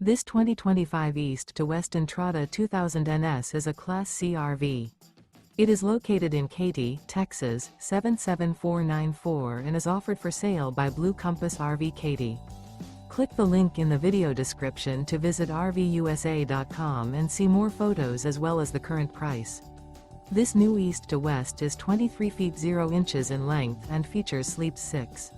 This 2025 East to West Entrada 2000 NS is a Class C RV. It is located in Katy, Texas, 77494 and is offered for sale by Blue Compass RV Katy. Click the link in the video description to visit RVUSA.com and see more photos as well as the current price. This new East to West is 23 feet 0 inches in length and features sleeps 6.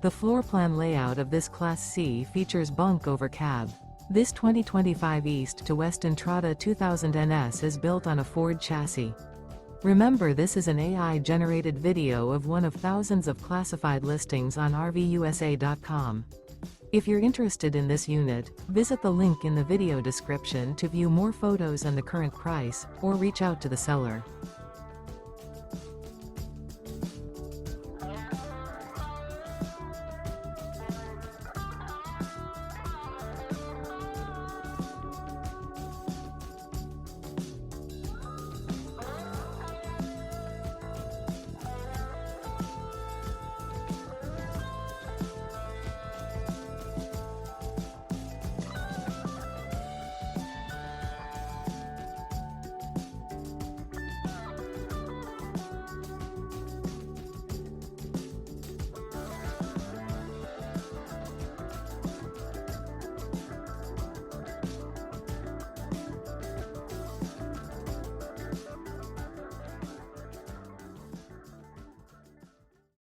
The floor plan layout of this Class C features bunk over cab. This 2025 East to West Entrada 2000 NS is built on a Ford chassis. Remember, this is an AI-generated video of one of thousands of classified listings on RVUSA.com. If you're interested in this unit, visit the link in the video description to view more photos and the current price, or reach out to the seller.